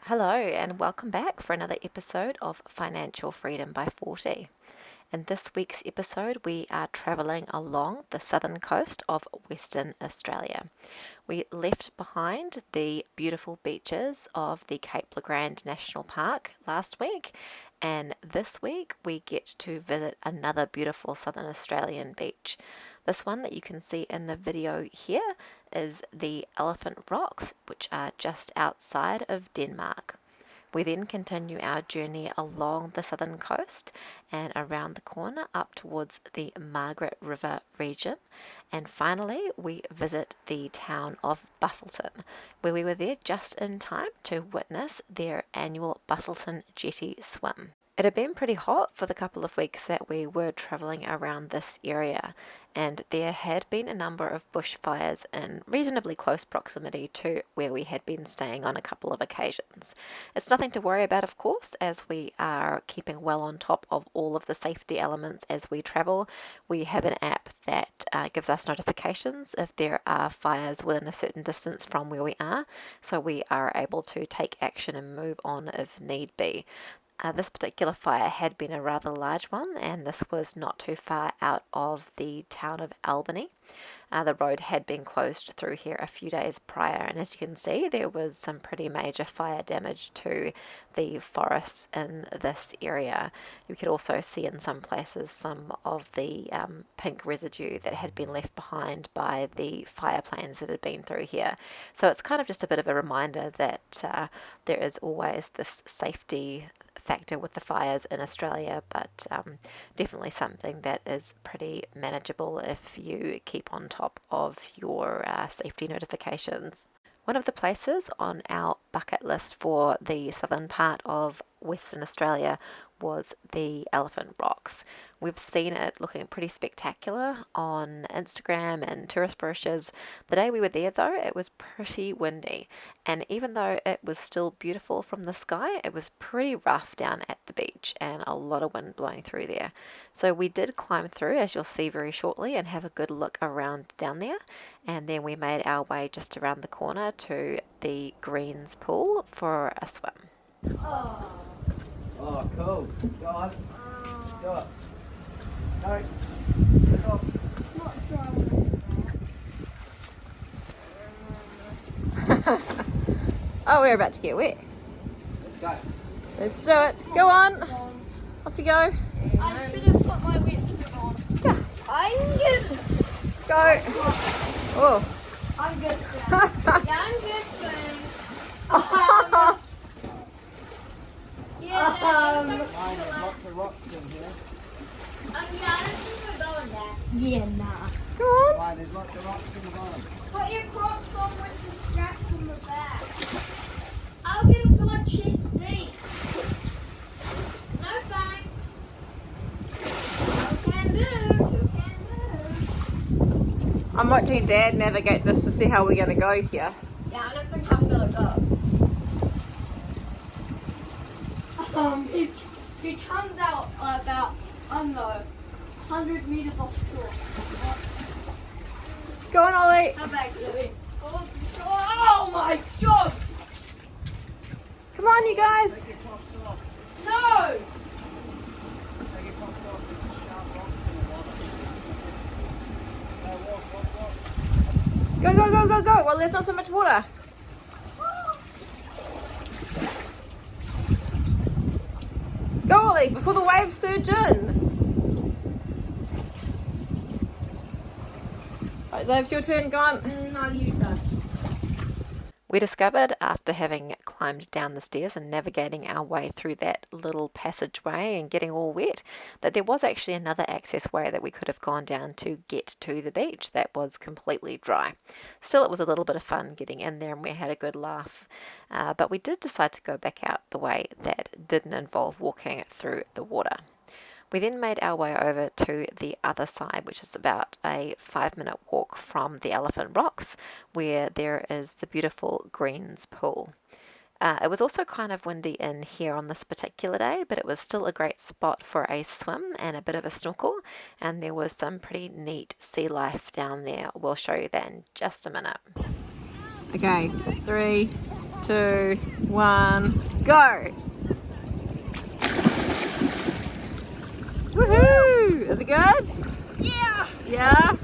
Hello and welcome back for another episode of Financial Freedom by 40. In this week's episode, we are travelling along the southern coast of Western Australia. We left behind the beautiful beaches of the Cape Le Grand National Park last week, and this week we get to visit another beautiful southern Australian beach. This one that you can see in the video here is the Elephant Rocks, which are just outside of Denmark. We then continue our journey along the southern coast and around the corner up towards the Margaret River region. And finally, we visit the town of Busselton, where we were there just in time to witness their annual Busselton Jetty swim. It had been pretty hot for the couple of weeks that we were travelling around this area, and there had been a number of bushfires in reasonably close proximity to where we had been staying on a couple of occasions. It's nothing to worry about, of course, as we are keeping well on top of all of the safety elements as we travel. We have an app that gives us notifications if there are fires within a certain distance from where we are, so we are able to take action and move on if need be. This particular fire had been a rather large one, and this was not too far out of the town of Albany. The road had been closed through here a few days prior, and as you can see, there was some pretty major fire damage to the forests in this area. You could also see in some places some of the pink residue that had been left behind by the fire planes that had been through here. So it's kind of just a bit of a reminder that there is always this safety factor with the fires in Australia, but definitely something that is pretty manageable if you keep on top of your safety notifications. One of the places on our bucket list for the southern part of Western Australia was the Elephant Rocks. We've seen it looking pretty spectacular on Instagram and tourist brochures. The day we were there though, it was pretty windy, and even though it was still beautiful from the sky, it was pretty rough down at the beach and a lot of wind blowing through there. So we did climb through, as you'll see very shortly, and have a good look around down there, and then we made our way just around the corner to the Greens pool for a swim. Oh, cool. Go on. Let's do it. No. Stop. Not sure I want to do that. Oh, we're about to get wet. Let's go. Let's do it. Go on. Off you go. I should have put my wetsuit on. Yeah. I'm good. Go. Oh. I'm good. Yeah, I'm good. Thanks. Yeah, There's lots of rocks in here. yeah, I don't think we're going there. Yeah, nah. Go on. Why, there's lots of rocks in the bottom. Put your Crocs on with the strap on the back. I'll get them for like chest deep. No thanks. Two can do. I'm watching Dad navigate this to see how we're going to go here. Yeah, I don't think I'm gonna go. He comes out about, I don't know, 100 meters offshore. Go on, Ollie. How bad is it? Oh my god! Come on, you guys. Take your Crocs off. No! Take your Crocs off. There's some sharp rocks in the water. Walk. Go, go, go, go, go. Well, there's not so much water. Go, Ollie, before the waves surge in. Right, so it's your turn. Go on. No, you first. We discovered, after having climbed down the stairs and navigating our way through that little passageway and getting all wet, that there was actually another access way that we could have gone down to get to the beach that was completely dry. Still, it was a little bit of fun getting in there, and we had a good laugh. But we did decide to go back out the way that didn't involve walking through the water. We then made our way over to the other side, which is about a 5-minute walk from the Elephant Rocks, where there is the beautiful Greens pool. It was also kind of windy in here on this particular day, but it was still a great spot for a swim and a bit of a snorkel, and there was some pretty neat sea life down there. We'll show you that in just a minute. Okay, 3, 2, 1, go! Woohoo! Is it good? Yeah! Yeah?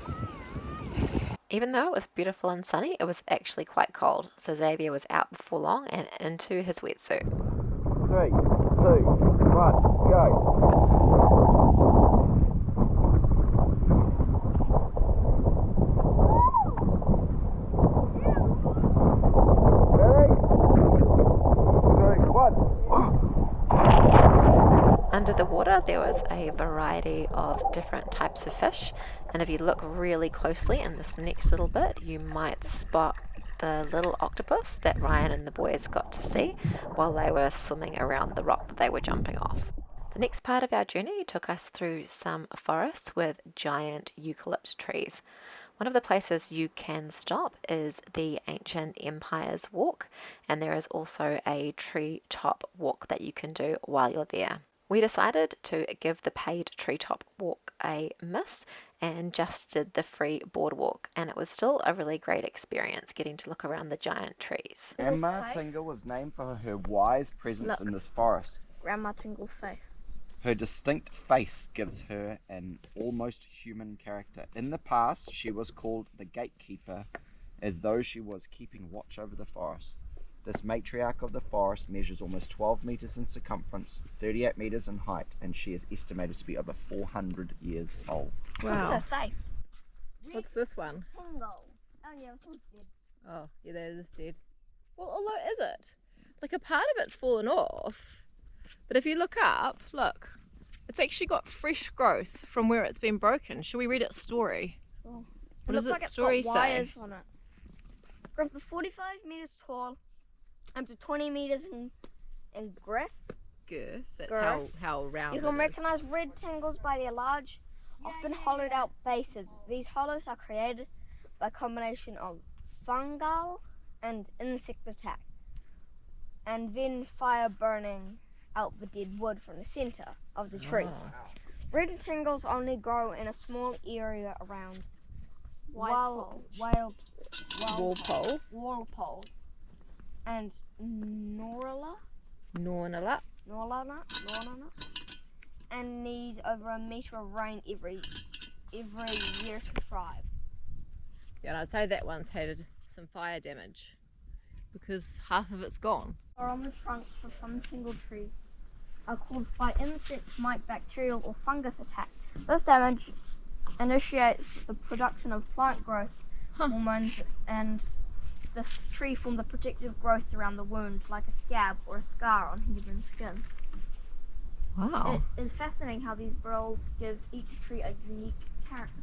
Even though it was beautiful and sunny, it was actually quite cold, so Xavier was out before long and into his wetsuit. 3, 2, 1, go. Under the water, there was a variety of different types of fish, and if you look really closely in this next little bit, you might spot the little octopus that Ryan and the boys got to see while they were swimming around the rock that they were jumping off. The next part of our journey took us through some forests with giant eucalyptus trees. One of the places you can stop is the Ancient Empires Walk, and there is also a treetop walk that you can do while you're there. We decided to give the paid treetop walk a miss and just did the free boardwalk, and it was still a really great experience getting to look around the giant trees. Grandma Tingle was named for her wise presence in this forest. Grandma Tingle's face. Her distinct face gives her an almost human character. In the past, she was called the gatekeeper, as though she was keeping watch over the forest. This matriarch of the forest measures almost 12 meters in circumference, 38 meters in height, and she is estimated to be over 400 years old. Look at her face. What's this one? Tingle. Oh yeah, this one's dead. Oh, yeah, that is dead. Well, although is it? Like a part of it's fallen off, but if you look up, look, it's actually got fresh growth from where it's been broken. Should we read its story? Oh. What does its story got say? wires on it. Grows to 45 meters tall, up to 20 meters in girth. Girth. That's Girth. how round You it can is. recognize red tangles by their large, often hollowed out bases. These hollows are created by a combination of fungal and insect attack, and then fire burning out the dead wood from the center of the tree. Red tangles only grow in a small area around Walpole and Norla, and need over a meter of rain every year to thrive. Yeah, and I'd say that one's had some fire damage because half of it's gone. Or on the trunks for some single trees are caused by insects, mite, bacterial or fungus attack. This damage initiates the production of plant growth hormones, and the tree forms a protective growth around the wound, like a scab or a scar on human skin. Wow. It is fascinating how these burls give each tree a unique character.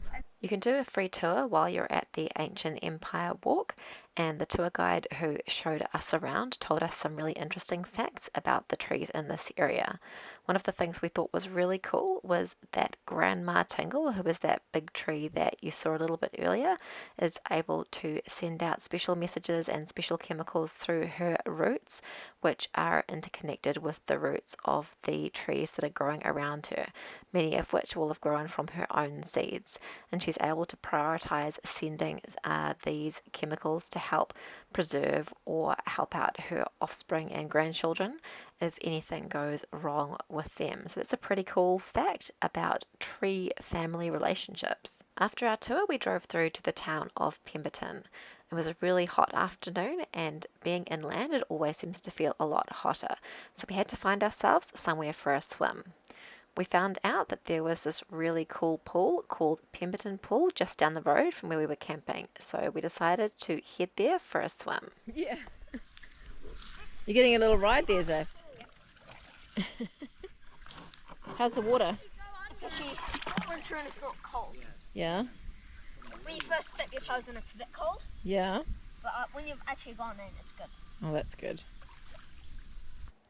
You can do a free tour while you're at the Ancient Empire Walk, and the tour guide who showed us around told us some really interesting facts about the trees in this area. One of the things we thought was really cool was that Grandma Tingle, who is that big tree that you saw a little bit earlier, is able to send out special messages and special chemicals through her roots, which are interconnected with the roots of the trees that are growing around her, many of which will have grown from her own seeds. And she's able to prioritize sending these chemicals to help preserve or help out her offspring and grandchildren if anything goes wrong with them. So that's a pretty cool fact about tree family relationships. After our tour, we drove through to the town of Pemberton. It was a really hot afternoon, and being inland, it always seems to feel a lot hotter. So we had to find ourselves somewhere for a swim. We found out that there was this really cool pool called Pemberton Pool just down the road from where we were camping. So we decided to head there for a swim. Yeah. You're getting a little ride there, Zaf. How's the water? It's actually winter and it's not cold. Yeah. When you first dip your toes in, it's a bit cold, Yeah. but when you've actually gone in, it's good. Oh, that's good.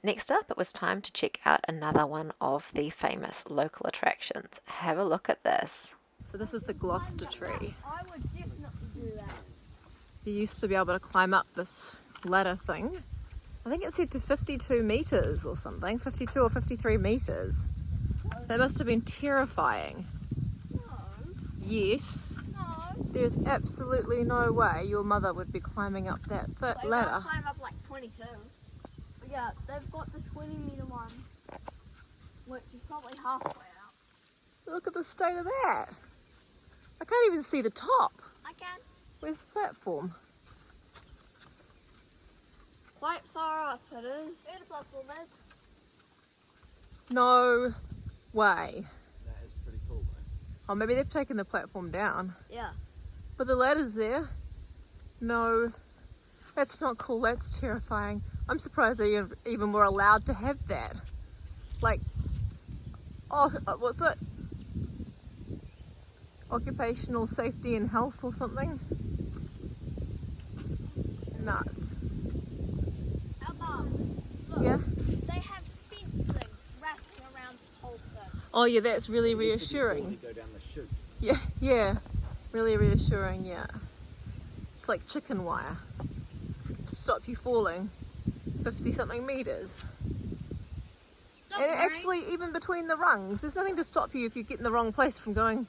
Next up, it was time to check out another one of the famous local attractions. Have a look at this. So this is the Gloucester tree. I would definitely do that. You used to be able to climb up this ladder thing. I think it said to 52 meters or something, 52 or 53 meters. That must have been terrifying. No. Yes. No. There's absolutely no way your mother would be climbing up that But ladder. climb up like 20 22. Yeah, they've got the 20-meter one, which is probably halfway up. Look at the state of that. I can't even see the top. I can. Where's the platform? Quite far up it is. Where the platform is. No way. That is pretty cool, though. Oh, maybe they've taken the platform down. Yeah. But the ladder's there. No, that's not cool. That's terrifying. I'm surprised they even were allowed to have that. Like, oh, what's it? Occupational safety and health or something? Nuts. Look, Yeah? they have fencing wrapping around the whole thing. Oh yeah, that's really It used to be cool reassuring. to go down the chute. Yeah. Really reassuring, yeah. It's like chicken wire. To stop you falling 50 something meters. Don't And worry. actually, even between the rungs, there's nothing to stop you if you get in the wrong place from going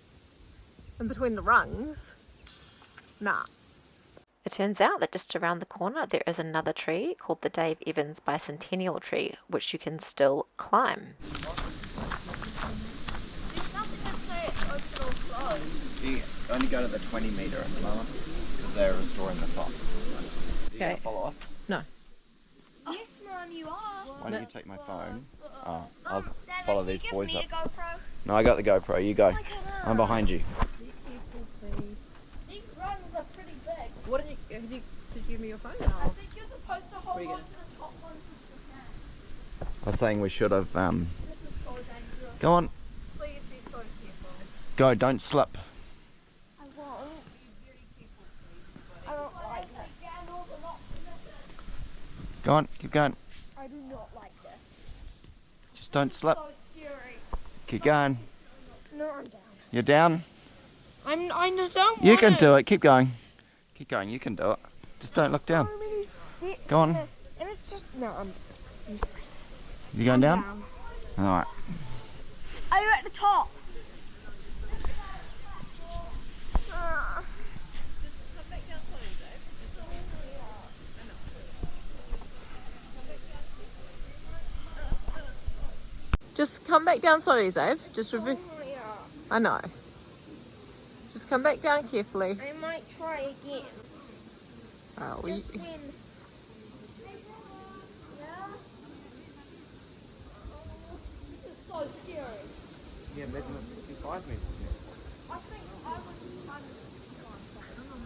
in between the rungs. Nah. It turns out that just around the corner there is another tree called the Dave Evans bicentennial tree, which you can still climb. There's nothing that say it's open or closed. You only go to the 20 meter at the moment because they're restoring the top. So, you Okay. gonna follow us? No. Yes, Mum, you are. Why don't you take my phone? Oh, Mum, I'll Dad, follow can you these give boys me up. a GoPro? No, I got the GoPro. You go. I cannot. I'm behind you. These rungs are pretty big. What did you give me your phone? I think you're supposed to hold Where you on going? to the top ones with your hand. I was saying we should have. This is so dangerous. Go on. Please be so careful. Go. Don't slip. I won't. I don't like this. Go on. Keep going. I do not like this. Just don't slip. So scary. Keep going. No, I'm down. You're down. I just don't You can do it. Keep going. Keep going. You can do it. Just don't look down. Go on. And it's just no. I'm You going down? All right. Are you at the top? Just come back down slowly, Dave. Just review. I know. Just come back down carefully. I might try again. Oh, Just when. This is so scary. Yeah, imagine it's 65 meters. I think I would kind of. I don't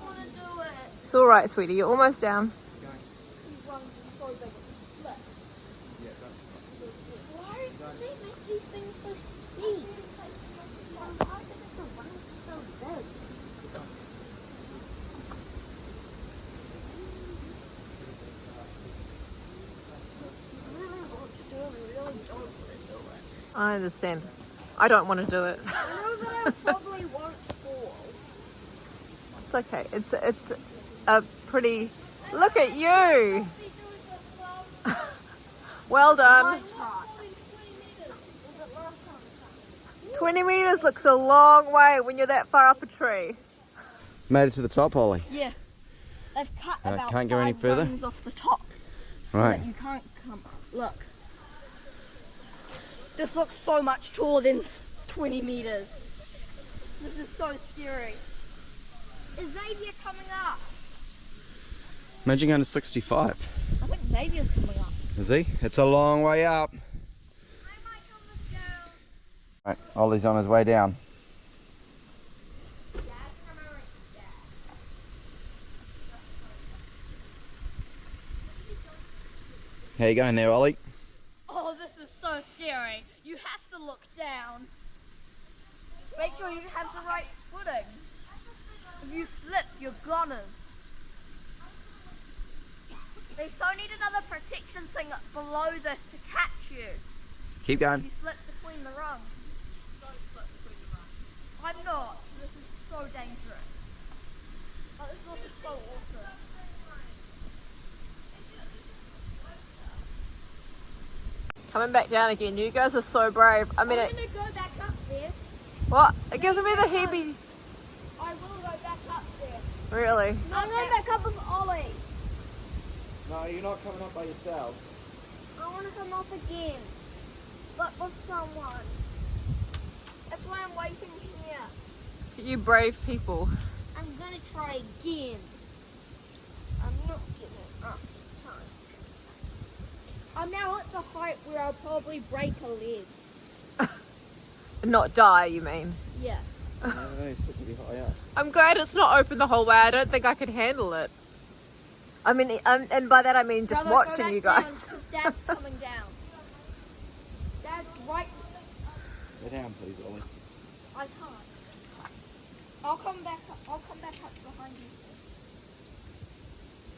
want to do it. it's all right, sweetie. You're almost down. These rungs are so big. Look. Why do they make these things so steep? How did the rungs so big? I really want to do it. I really don't want to do it. I understand. I don't want to do it. I know that I probably won't fall. It's okay. It's a pretty. Look at you. Well done. 20 meters looks a long way when you're that far up a tree. Made it to the top, Holly. Yeah. They've cut And it about can't go any 5 further? rungs off the top. So Right. that you can't come. Look. This looks so much taller than 20 meters. This is so scary. Is Xavier coming up? Imagine going to 65. I think Xavier's coming up. Is he? It's a long way up. I might come with down. Right, Ollie's on his way down. How you going there, Ollie? Oh, this is so scary. You have to look down. Make sure you have the right footing. If you slip, you're goners. They so need another protection thing below this to catch you. Keep going. You slip between the rungs. Don't slip between the rungs. I'm not. This is so dangerous. But this looks so awesome. Coming back down again. You guys are so brave. I mean, I'm gonna go back up there. what? It gives me the heebie. I will go back up there. Really? I'm going back up with Ollie. No, you're not coming up by yourself. I want to come up again, but with someone. That's why I'm waiting here. You brave people. I'm going to try again. I'm not giving up this time. I'm now at the height where I'll probably break a leg. Not die, you mean? Yeah. No, it's still pretty high up. I'm glad it's not open the whole way. I don't think I could handle it. I mean, and by that I mean just Brother, watching go you back guys. down, 'cause Dad's coming down. Dad's right. Go down, please, Ollie. I can't. I'll come back up. I'll come back up behind you.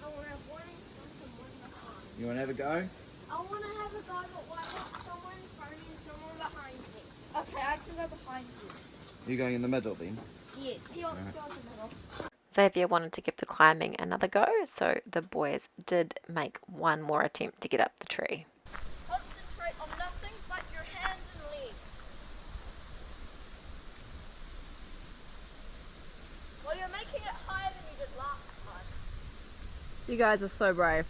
I want to have one in front and one behind. You want to have a go? I want to have a go, but I want someone in front of me and someone behind me. Okay, I can go behind you. You're going in the middle then? Yes, he wants to go in the middle. Xavier wanted to give the climbing another go, so the boys did make one more attempt to get up the tree. Concentrate on nothing but your hands and legs. Well, you're making it higher than you did last time. You guys are so brave.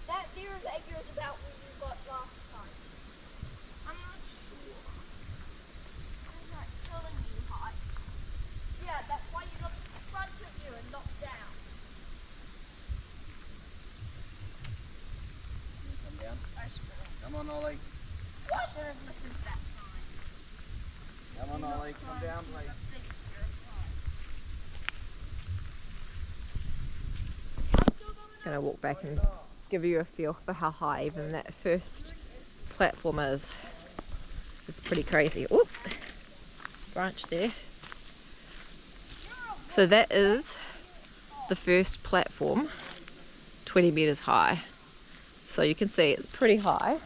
That there is acres about where you got last time. I'm not sure. I'm not telling you high. Yeah, that's why you look in front of you and not down. Come down. I swear. Come on, Ollie. Why should have listened to that sign? Come on, Ollie. Come down, please. Gonna walk back and give you a feel for how high even that first platform is. It's pretty crazy. Oop, branch there. So that is the first platform, 20 meters high. So you can see it's pretty high.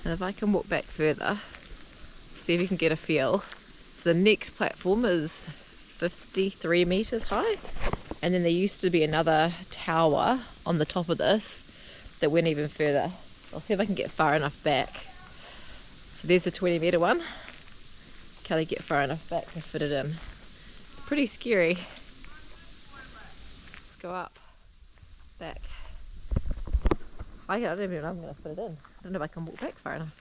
And if I can walk back further, see if you can get a feel. So the next platform is 53 meters high. And then there used to be another tower on the top of this that went even further. I'll see if I can get far enough back. So there's the 20 meter one. Can I get far enough back to fit it in? It's pretty scary. Let's go up, back. I don't even know if I'm going to fit it in. I don't know if I can walk back far enough.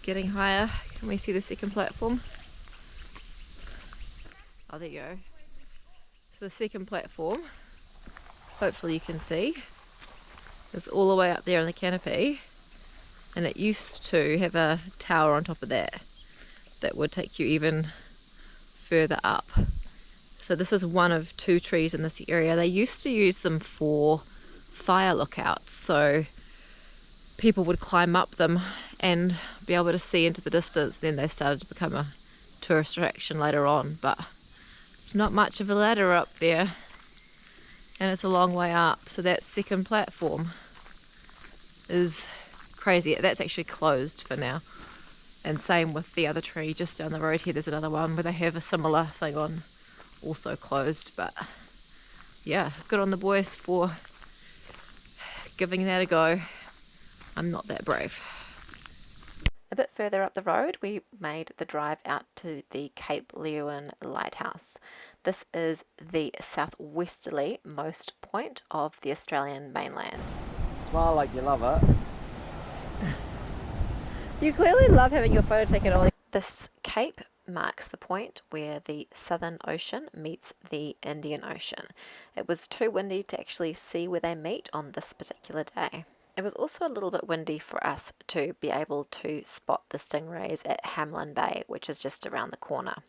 Getting higher. Can we see the second platform? Oh, there you go. So the second platform, hopefully you can see, is all the way up there on the canopy, and it used to have a tower on top of that that would take you even further up. So this is one of two trees in this area. They used to use them for fire lookouts, so people would climb up them and be able to see into the distance. Then they started to become a tourist attraction later on, but it's not much of a ladder up there, and it's a long way up. So that second platform is crazy. That's actually closed for now, and same with the other tree just down the road here. There's another one where they have a similar thing on, also closed. But yeah, good on the boys for giving that a go. I'm not that brave. A bit further up the road, we made the drive out to the Cape Leeuwin Lighthouse. This is the southwesterly most point of the Australian mainland. Smile like you love it. You clearly love having your photo taken, Ollie. This cape marks the point where the Southern Ocean meets the Indian Ocean. It was too windy to actually see where they meet on this particular day. It was also a little bit windy for us to be able to spot the stingrays at Hamelin Bay, which is just around the corner.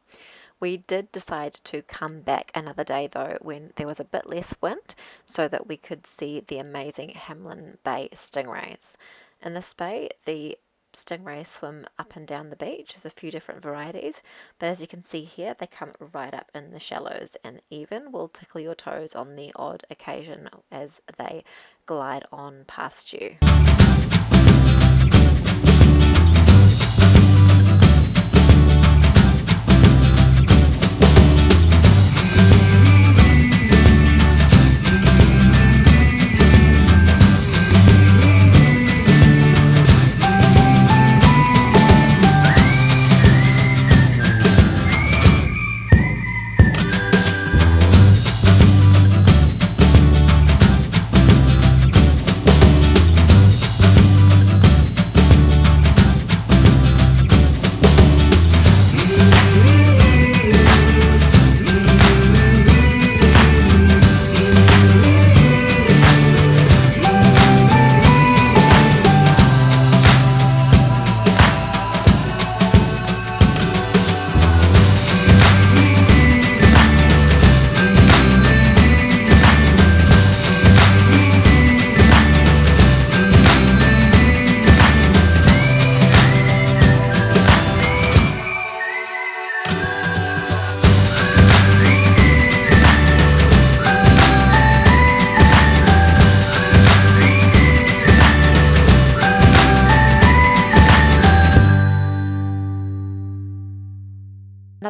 We did decide to come back another day though when there was a bit less wind so that we could see the amazing Hamelin Bay stingrays. In this bay, the stingrays swim up and down the beach. There's a few different varieties, but as you can see here, they come right up in the shallows and even will tickle your toes on the odd occasion as they glide on past you.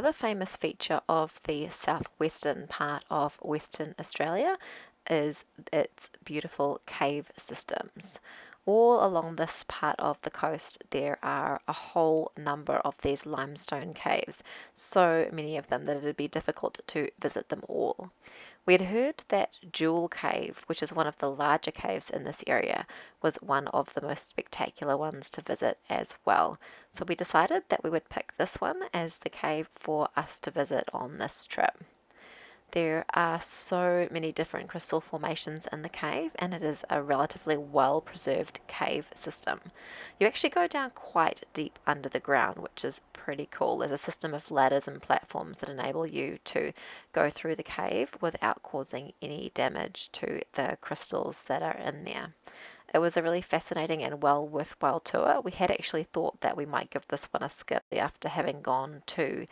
Another famous feature of the southwestern part of Western Australia is its beautiful cave systems. All along this part of the coast, there are a whole number of these limestone caves, so many of them that it'd be difficult to visit them all. We had heard that Jewel Cave, which is one of the larger caves in this area, was one of the most spectacular ones to visit as well. So we decided that we would pick this one as the cave for us to visit on this trip. There are so many different crystal formations in the cave, and it is a relatively well preserved cave system. You actually go down quite deep under the ground, which is pretty cool. There's a system of ladders and platforms that enable you to go through the cave without causing any damage to the crystals that are in there. It was a really fascinating and well worthwhile tour. We had actually thought that we might give this one a skip after having gone to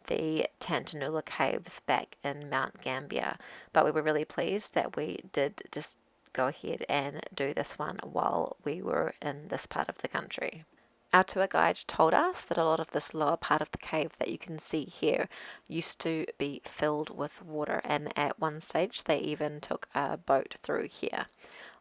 the Tantanoola Caves back in Mount Gambier, but we were really pleased that we did just go ahead and do this one while we were in this part of the country. Our tour guide told us that a lot of this lower part of the cave that you can see here used to be filled with water, and at one stage they even took a boat through here.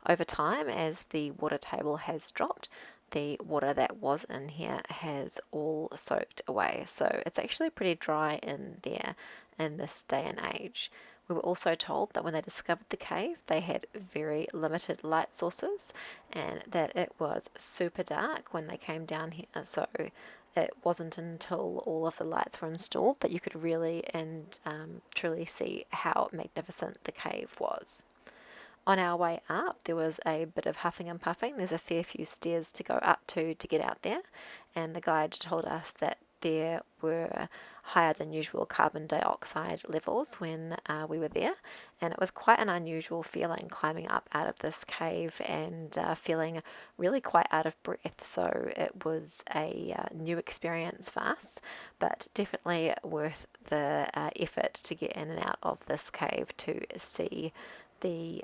Over time, as the water table has dropped, the water that was in here has all soaked away, so it's actually pretty dry in there in this day and age. We were also told that when they discovered the cave, they had very limited light sources and that it was super dark when they came down here, so it wasn't until all of the lights were installed that you could really and truly see how magnificent the cave was. On our way up, there was a bit of huffing and puffing. There's a fair few stairs to go up to get out there, and the guide told us that there were higher than usual carbon dioxide levels when we were there, and it was quite an unusual feeling climbing up out of this cave and feeling really quite out of breath. So it was a new experience for us, but definitely worth the effort to get in and out of this cave to see the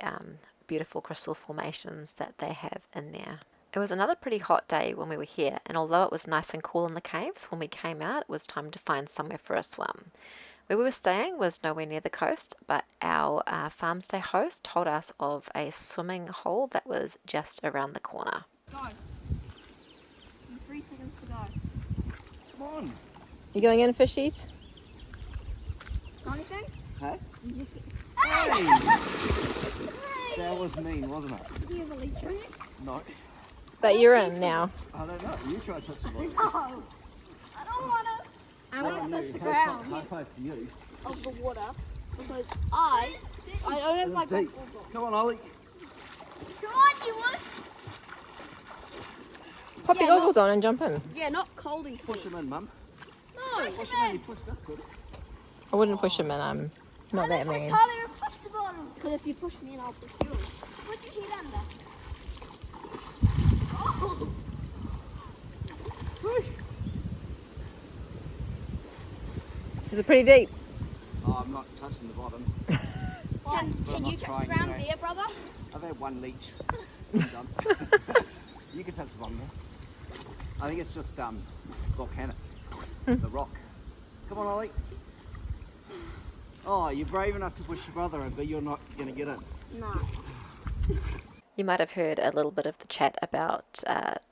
beautiful crystal formations that they have in there. It was another pretty hot day when we were here, and although it was nice and cool in the caves, when we came out it was time to find somewhere for a swim. Where we were staying was nowhere near the coast, but our farm stay host told us of a swimming hole that was just around the corner. Go. 3 seconds to go. Come on. You going in, fishies? Got anything? Hey? Did you... Hey! That was mean, wasn't it? Do you have a leech on it? No. But you're in now. I don't know. You try to touch the bottom. No! I don't want to. I want to touch the ground High five to you. of the water because I don't have my Deep. goggles on. Come on, Ollie. Come on, you wuss! Pop your goggles on and jump in. Yeah, not coldie. Push him in, Mum. No, push Push him him in. in. You push that sort. I wouldn't push him in, I'm not that I mean. can't even touch the bottom. Because if you push me in, I'll push you in. Put your head under. Oh. Is it pretty deep? Oh, I'm not touching the bottom. Can you touch trying, the ground you know. there, brother? I've had one leech. I'm done. You can touch the bottom there. I think it's just volcanic. The rock. Come on, Ollie. Oh, you're brave enough to push your brother in, but you're not going to get in. No. You might have heard a little bit of the chat about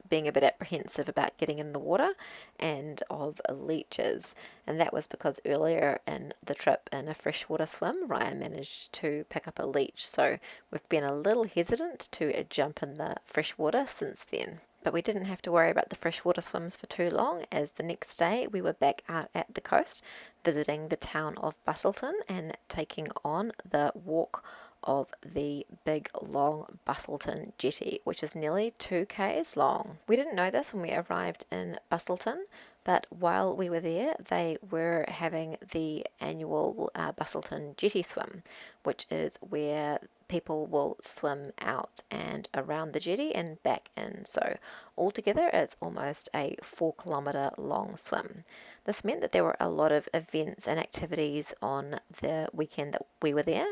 being a bit apprehensive about getting in the water and of leeches, and that was because earlier in the trip in a freshwater swim Ryan managed to pick up a leech, so we've been a little hesitant to jump in the freshwater since then. But we didn't have to worry about the freshwater swims for too long, as the next day we were back out at the coast visiting the town of Busselton and taking on the walk of the big long Busselton jetty, which is nearly 2 k's long. We didn't know this when we arrived in Busselton, but while we were there they were having the annual Busselton jetty swim, which is where people will swim out and around the jetty and back in. So altogether it's almost a 4-kilometre long swim. This meant that there were a lot of events and activities on the weekend that we were there,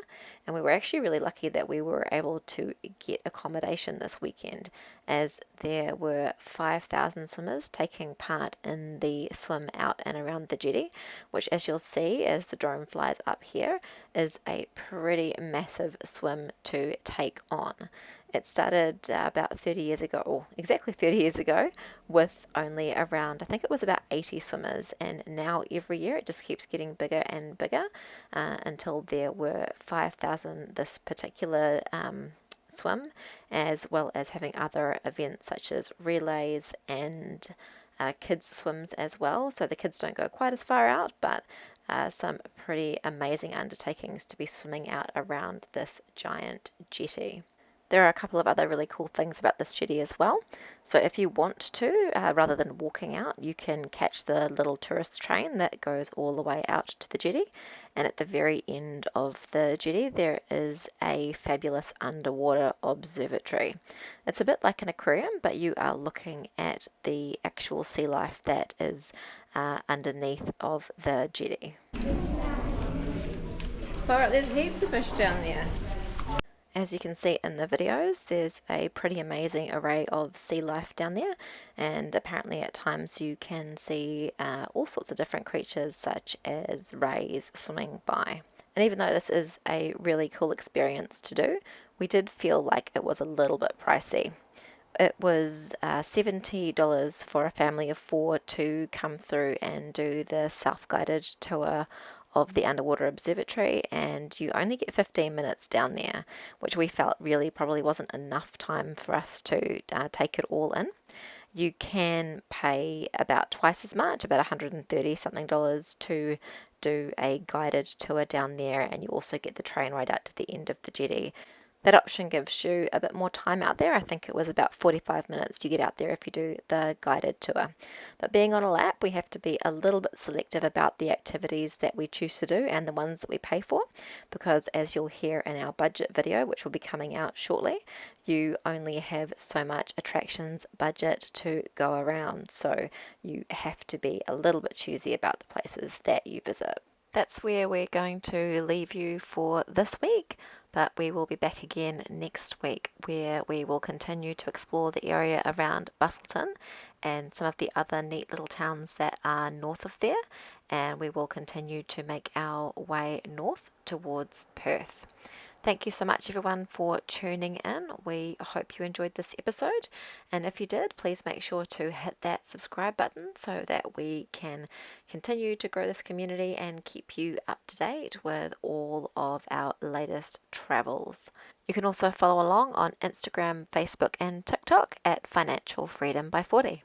and we were actually really lucky that we were able to get accommodation this weekend, as there were 5,000 swimmers taking part in in the swim out and around the jetty, which, as you'll see as the drone flies up here, is a pretty massive swim to take on. It started about 30 years ago, or exactly 30 years ago, with only around, I think it was about 80 swimmers, and now every year it just keeps getting bigger and bigger until there were 5,000 this particular swim, as well as having other events such as relays and kids swims as well. So the kids don't go quite as far out, but some pretty amazing undertakings to be swimming out around this giant jetty. There are a couple of other really cool things about this jetty as well. So if you want to, rather than walking out, you can catch the little tourist train that goes all the way out to the jetty. And at the very end of the jetty, there is a fabulous underwater observatory. It's a bit like an aquarium, but you are looking at the actual sea life that is underneath of the jetty. There's heaps of fish down there. As you can see in the videos, there's a pretty amazing array of sea life down there, and apparently at times you can see all sorts of different creatures such as rays swimming by. And even though this is a really cool experience to do, we did feel like it was a little bit pricey. It was $70 for a family of 4 to come through and do the self-guided tour of the underwater observatory, and you only get 15 minutes down there, which we felt really probably wasn't enough time for us to take it all in. You can pay about twice as much, about $130 something to do a guided tour down there, and you also get the train right out to the end of the jetty. That option gives you a bit more time out there. I think it was about 45 minutes to get out there if you do the guided tour. But being on a lap, we have to be a little bit selective about the activities that we choose to do and the ones that we pay for, because as you'll hear in our budget video, which will be coming out shortly, you only have so much attractions budget to go around. So you have to be a little bit choosy about the places that you visit. That's where we're going to leave you for this week, but we will be back again next week, where we will continue to explore the area around Busselton and some of the other neat little towns that are north of there, and we will continue to make our way north towards Perth. Thank you so much, everyone, for tuning in. We hope you enjoyed this episode, and if you did, please make sure to hit that subscribe button so that we can continue to grow this community and keep you up to date with all of our latest travels. You can also follow along on Instagram, Facebook, and TikTok at Financial Freedom by 40.